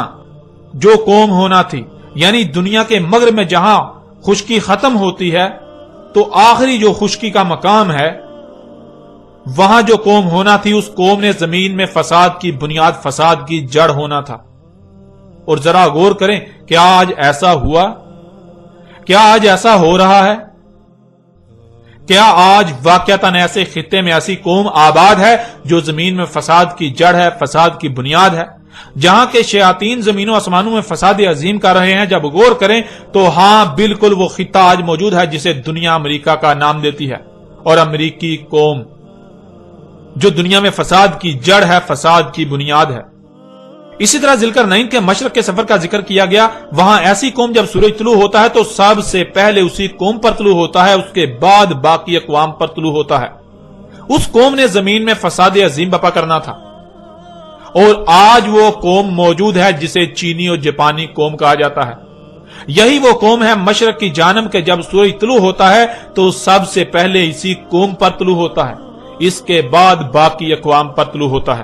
جو قوم ہونا تھی، یعنی دنیا کے مغرب میں جہاں خشکی ختم ہوتی ہے تو آخری جو خشکی کا مقام ہے، وہاں جو قوم ہونا تھی، اس قوم نے زمین میں فساد کی بنیاد، فساد کی جڑ ہونا تھا۔ اور ذرا غور کریں، کیا آج ایسا ہوا؟ کیا آج ایسا ہو رہا ہے؟ کیا آج واقعتاً ایسے خطے میں ایسی قوم آباد ہے جو زمین میں فساد کی جڑ ہے، فساد کی بنیاد ہے، جہاں کے شیاطین زمین و آسمانوں میں فساد عظیم کر رہے ہیں؟ جب غور کریں تو ہاں، بالکل وہ خطہ آج موجود ہے جسے دنیا امریکہ کا نام دیتی ہے، اور امریکی قوم جو دنیا میں فساد کی جڑ ہے، فساد کی بنیاد ہے۔ اسی طرح ذوالقرنین کے مشرق کے سفر کا ذکر کیا گیا، وہاں ایسی قوم جب سورج طلوع ہوتا ہے تو سب سے پہلے اسی قوم پر طلوع ہوتا ہے، اس کے بعد باقی اقوام پر طلوع ہوتا ہے۔ اس قوم نے زمین میں فساد عظیم بپا کرنا تھا، اور آج وہ قوم موجود ہے جسے چینی اور جاپانی قوم کہا جاتا ہے۔ یہی وہ قوم ہے مشرق کی جانب کے جب سورج طلوع ہوتا ہے تو سب سے پہلے اسی قوم پر طلوع ہوتا ہے، اس کے بعد باقی اقوام پر طلوع ہوتا ہے۔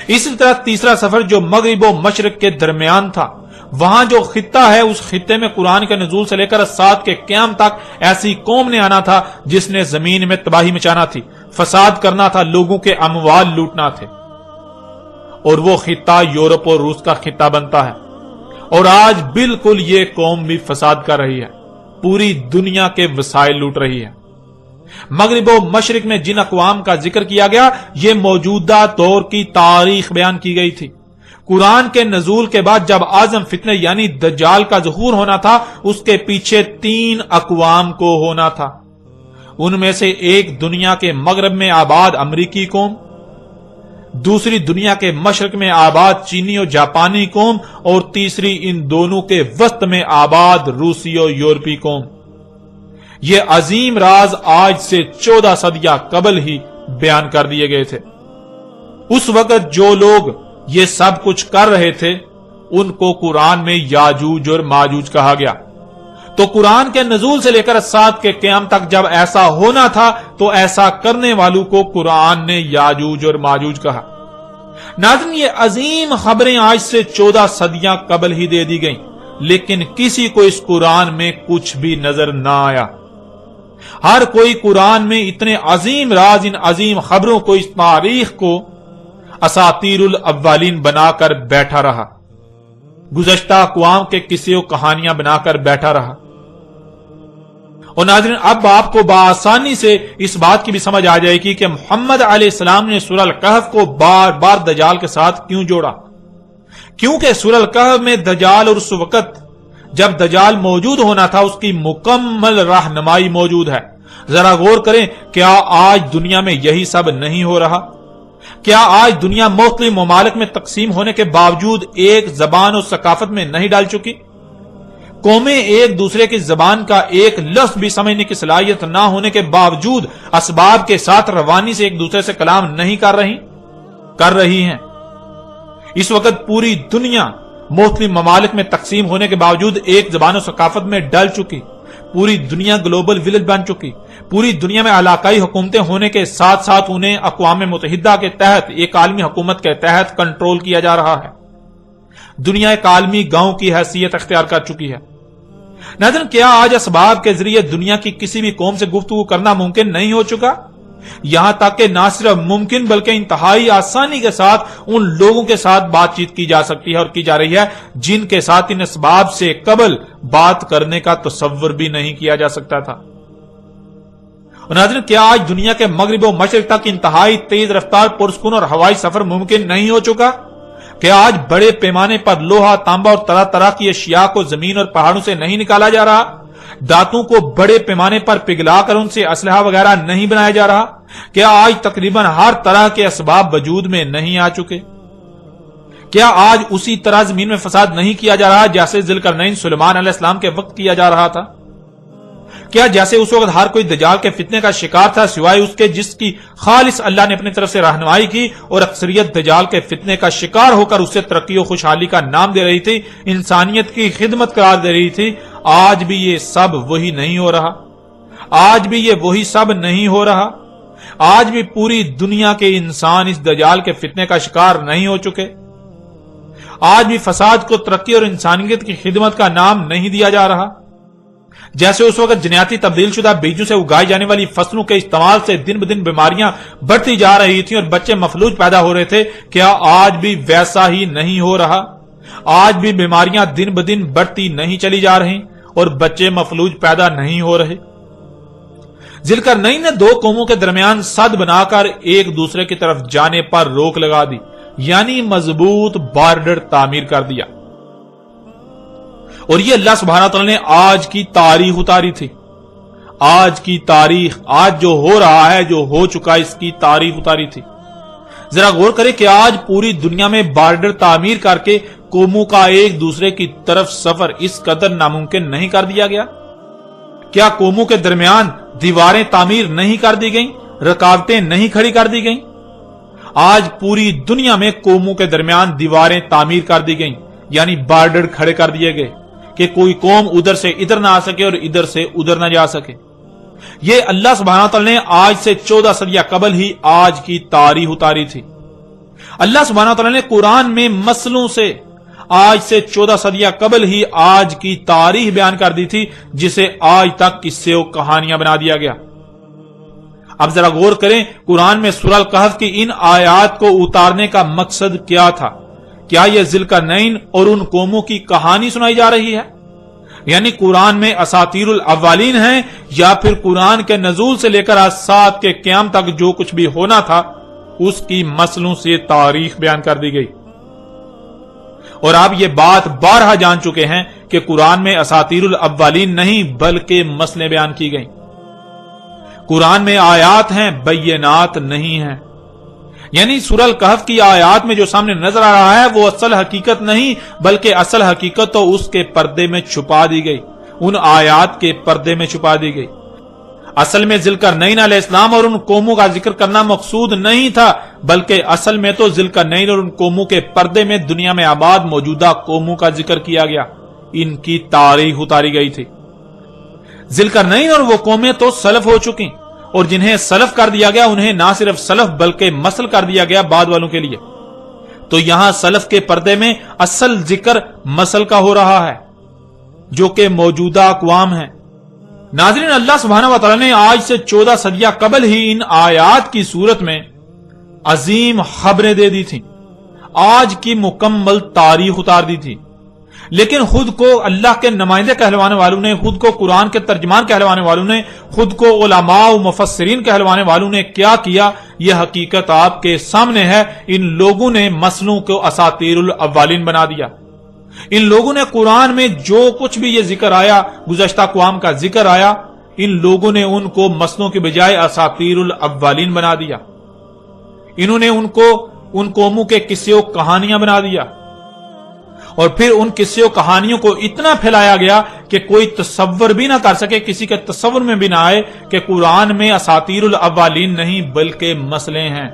اسی طرح تیسرا سفر جو مغرب و مشرق کے درمیان تھا، وہاں جو خطہ ہے، اس خطے میں قرآن کے نزول سے لے کر سات کے قیام تک ایسی قوم نے آنا تھا جس نے زمین میں تباہی مچانا تھی، فساد کرنا تھا، لوگوں کے اموال لوٹنا تھے، اور وہ خطہ یورپ اور روس کا خطہ بنتا ہے۔ اور آج بالکل یہ قوم بھی فساد کر رہی ہے، پوری دنیا کے وسائل لوٹ رہی ہے۔ مغرب و مشرق میں جن اقوام کا ذکر کیا گیا، یہ موجودہ دور کی تاریخ بیان کی گئی تھی۔ قرآن کے نزول کے بعد جب اعظم فتنہ یعنی دجال کا ظہور ہونا تھا، اس کے پیچھے 3 اقوام کو ہونا تھا۔ ان میں سے ایک دنیا کے مغرب میں آباد امریکی قوم، دوسری دنیا کے مشرق میں آباد چینی اور جاپانی قوم، اور تیسری ان دونوں کے وسط میں آباد روسی اور یورپی قوم۔ یہ عظیم راز آج سے 14 صدیاں قبل ہی بیان کر دیے گئے تھے۔ اس وقت جو لوگ یہ سب کچھ کر رہے تھے ان کو قرآن میں یاجوج اور ماجوج کہا گیا۔ تو قرآن کے نزول سے لے کر سات کے قیام تک جب ایسا ہونا تھا تو ایسا کرنے والوں کو قرآن نے یاجوج اور ماجوج کہا۔ ناظرین، یہ عظیم خبریں آج سے 14 صدیاں قبل ہی دے دی گئیں، لیکن کسی کو اس قرآن میں کچھ بھی نظر نہ آیا۔ ہر کوئی قرآن میں اتنے عظیم راز، ان عظیم خبروں کو، اس تاریخ کو اساطیر الاولین بنا کر بیٹھا رہا، گزشتہ اقوام کے قصے و کہانیاں بنا کر بیٹھا رہا۔ اور ناظرین، اب آپ کو بآسانی سے اس بات کی بھی سمجھ آ جائے گی کہ محمد علیہ السلام نے سورہ الکہف کو بار بار دجال کے ساتھ کیوں جوڑا۔ کیونکہ سورہ الکہف میں دجال اور اس وقت جب دجال موجود ہونا تھا اس کی مکمل رہنمائی موجود ہے۔ ذرا غور کریں، کیا آج دنیا میں یہی سب نہیں ہو رہا؟ کیا آج دنیا مختلف ممالک میں تقسیم ہونے کے باوجود ایک زبان اور ثقافت میں نہیں ڈال چکی؟ قومیں ایک دوسرے کی زبان کا ایک لفظ بھی سمجھنے کی صلاحیت نہ ہونے کے باوجود اسباب کے ساتھ روانی سے ایک دوسرے سے کلام نہیں کر رہی ہیں۔ اس وقت پوری دنیا مختلف ممالک میں تقسیم ہونے کے باوجود ایک زبان و ثقافت میں ڈل چکی، پوری دنیا گلوبل ولیج بن چکی، پوری دنیا میں علاقائی حکومتیں ہونے کے ساتھ ساتھ انہیں اقوام متحدہ کے تحت، ایک عالمی حکومت کے تحت کنٹرول کیا جا رہا ہے۔ دنیا ایک عالمی گاؤں کی حیثیت اختیار کر چکی ہے۔ ناظرین، کیا آج اسباب کے ذریعے دنیا کی کسی بھی قوم سے گفتگو کرنا ممکن نہیں ہو چکا؟ یہاں تک کہ نہ صرف ممکن بلکہ انتہائی آسانی کے ساتھ ان لوگوں کے ساتھ بات چیت کی جا سکتی ہے اور کی جا رہی ہے جن کے ساتھ ان اسباب سے قبل بات کرنے کا تصور بھی نہیں کیا جا سکتا تھا۔ ناظرین، کیا آج دنیا کے مغرب و مشرق تک انتہائی تیز رفتار پرسکون اور ہوائی سفر ممکن نہیں ہو چکا؟ کیا آج بڑے پیمانے پر لوہا، تانبا اور طرح طرح کی اشیاء کو زمین اور پہاڑوں سے نہیں نکالا جا رہا؟ دانتوں کو بڑے پیمانے پر پگھلا کر ان سے اسلحہ وغیرہ نہیں بنایا جا رہا؟ کیا آج تقریباً ہر طرح کے اسباب وجود میں نہیں آ چکے؟ کیا آج اسی طرح زمین میں فساد نہیں کیا جا رہا جیسے ذوالقرنین سلیمان علیہ السلام کے وقت کیا جا رہا تھا؟ کیا جیسے اس وقت ہر کوئی دجال کے فتنے کا شکار تھا سوائے اس کے جس کی خالص اللہ نے اپنی طرف سے رہنمائی کی، اور اکثریت دجال کے فتنے کا شکار ہو کر اسے ترقی و خوشحالی کا نام دے رہی تھی، انسانیت کی خدمت قرار دے رہی تھی؟ آج بھی یہ سب وہی نہیں ہو رہا؟ آج بھی یہ وہی سب نہیں ہو رہا؟ آج بھی پوری دنیا کے انسان اس دجال کے فتنے کا شکار نہیں ہو چکے؟ آج بھی فساد کو ترقی اور انسانیت کی خدمت کا نام نہیں دیا جا رہا؟ جیسے اس وقت جنیاتی تبدیل شدہ بیجوں سے اگائی جانے والی فصلوں کے استعمال سے دن بدن بیماریاں بڑھتی جا رہی تھیں اور بچے مفلوج پیدا ہو رہے تھے، کیا آج بھی ویسا ہی نہیں ہو رہا؟ آج بھی بیماریاں دن بدن بڑھتی نہیں چلی جا رہی اور بچے مفلوج پیدا نہیں ہو رہے؟ ذوالقرنین نے دو قوموں کے درمیان سد بنا کر ایک دوسرے کی طرف جانے پر روک لگا دی، یعنی مضبوط بارڈر تعمیر کر دیا، اور یہ اللہ سبحانہ تعالیٰ نے آج کی تاریخ اتاری تھی۔ آج کی تاریخ، آج جو ہو رہا ہے، جو ہو چکا، اس کی تاریخ اتاری تھی۔ ذرا غور کریں کہ آج پوری دنیا میں بارڈر تعمیر کر کے قوموں کا ایک دوسرے کی طرف سفر اس قدر ناممکن نہیں کر دیا گیا؟ کیا قوموں کے درمیان دیواریں تعمیر نہیں کر دی گئیں، رکاوٹیں نہیں کھڑی کر دی گئیں؟ آج پوری دنیا میں قوموں کے درمیان دیواریں تعمیر کر دی گئیں، یعنی بارڈر کھڑے کر دیے گئے کہ کوئی قوم ادھر سے ادھر نہ آ سکے اور ادھر سے ادھر نہ جا سکے۔ یہ اللہ سبحانہ تعالیٰ نے آج سے 14 صدیاں قبل ہی آج کی تاریخ اتاری تھی۔ اللہ سبحانہ تعالیٰ نے قرآن میں مسلوں سے آج سے 14 صدیاں قبل ہی آج کی تاریخ بیان کر دی تھی، جسے آج تک قصے و کہانیاں بنا دیا گیا۔ اب ذرا غور کریں، قرآن میں سورہ الکہف کی ان آیات کو اتارنے کا مقصد کیا تھا؟ کیا یہ ذوالقرنین اور ان قوموں کی کہانی سنائی جا رہی ہے؟ یعنی قرآن میں اساطیر الاولین ہیں، یا پھر قرآن کے نزول سے لے کر آج سات کے قیام تک جو کچھ بھی ہونا تھا اس کی مسلوں سے تاریخ بیان کر دی گئی؟ اور آپ یہ بات بارہا جان چکے ہیں کہ قرآن میں اساطیر الاولین نہیں بلکہ مسلیں بیان کی گئیں۔ قرآن میں آیات ہیں، بینات نہیں ہیں۔ یعنی سورہ الکہف کی آیات میں جو سامنے نظر آ رہا ہے وہ اصل حقیقت نہیں بلکہ اصل حقیقت تو اس کے پردے میں چھپا دی گئی، ان آیات کے پردے میں چھپا دی گئی۔ اصل میں ذوالقرنین علیہ السلام اور ان قوموں کا ذکر کرنا مقصود نہیں تھا، بلکہ اصل میں تو ذوالقرنین اور ان قوموں کے پردے میں دنیا میں آباد موجودہ قوموں کا ذکر کیا گیا، ان کی تاریخ اتاری گئی تھی۔ ذوالقرنین اور وہ قومیں تو سلف ہو چکی، اور جنہیں سلف کر دیا گیا انہیں نہ صرف سلف بلکہ مسل کر دیا گیا بعد والوں کے لیے۔ تو یہاں سلف کے پردے میں اصل ذکر مسل کا ہو رہا ہے جو کہ موجودہ اقوام ہیں۔ ناظرین، اللہ سبحانہ و تعالی نے آج سے 14 صدیاں قبل ہی ان آیات کی صورت میں عظیم خبریں دے دی تھیں، آج کی مکمل تاریخ اتار دی تھی، لیکن خود کو اللہ کے نمائندے کہلوانے والوں نے، خود کو قرآن کے ترجمان کہلوانے والوں نے، خود کو علماء و مفسرین کہلوانے والوں نے کیا کیا، یہ حقیقت آپ کے سامنے ہے۔ ان لوگوں نے مسلوں کو اساطیر الاولین بنا دیا۔ ان لوگوں نے قرآن میں جو کچھ بھی یہ ذکر آیا، گزشتہ اقوام کا ذکر آیا، ان لوگوں نے ان کو مسلوں کے بجائے اساطیر الاولین بنا دیا۔ انہوں نے ان کو ان قوموں کے قصے و کہانیاں بنا دیا، اور پھر ان قصے و کہانیوں کو اتنا پھیلایا گیا کہ کوئی تصور بھی نہ کر سکے، کسی کے تصور میں بھی نہ آئے کہ قرآن میں اساطیر الاولین نہیں بلکہ مسئلے ہیں۔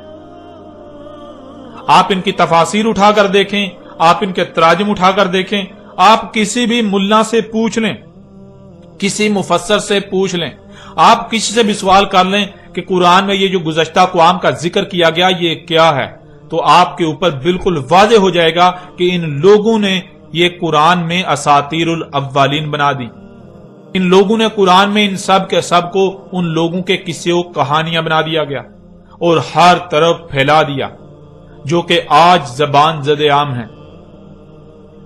آپ ان کی تفاسیر اٹھا کر دیکھیں، آپ ان کے تراجم اٹھا کر دیکھیں، آپ کسی بھی ملا سے پوچھ لیں، کسی مفسر سے پوچھ لیں، آپ کسی سے بھی سوال کر لیں کہ قرآن میں یہ جو گزشتہ اقوام کا ذکر کیا گیا یہ کیا ہے، تو آپ کے اوپر بالکل واضح ہو جائے گا کہ ان لوگوں نے یہ قرآن میں اساطیر الاولین بنا دی۔ ان لوگوں نے قرآن میں ان سب کے سب کو ان لوگوں کے قصے و کہانیاں بنا دیا گیا اور ہر طرف پھیلا دیا، جو کہ آج زبان زد عام ہے۔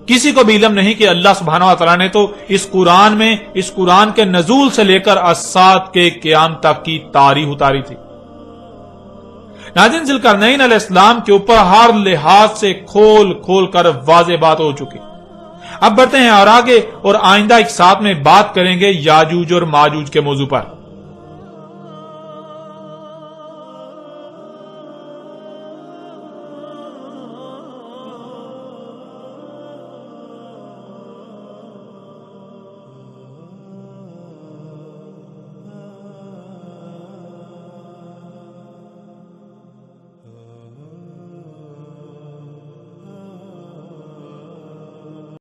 کسی کو بھی علم نہیں کہ اللہ سبحانہ و تعالیٰ نے تو اس قرآن میں، اس قرآن کے نزول سے لے کر الساعۃ کے قیام تک کی تاریخ اتاری تھی۔ ناظرین، ذوالقرنین علیہ السلام کے اوپر ہر لحاظ سے کھول کھول کر واضح بات ہو چکی۔ اب بڑھتے ہیں اور آگے اور آئندہ ایک ساتھ میں بات کریں گے یاجوج اور ماجوج کے موضوع پر۔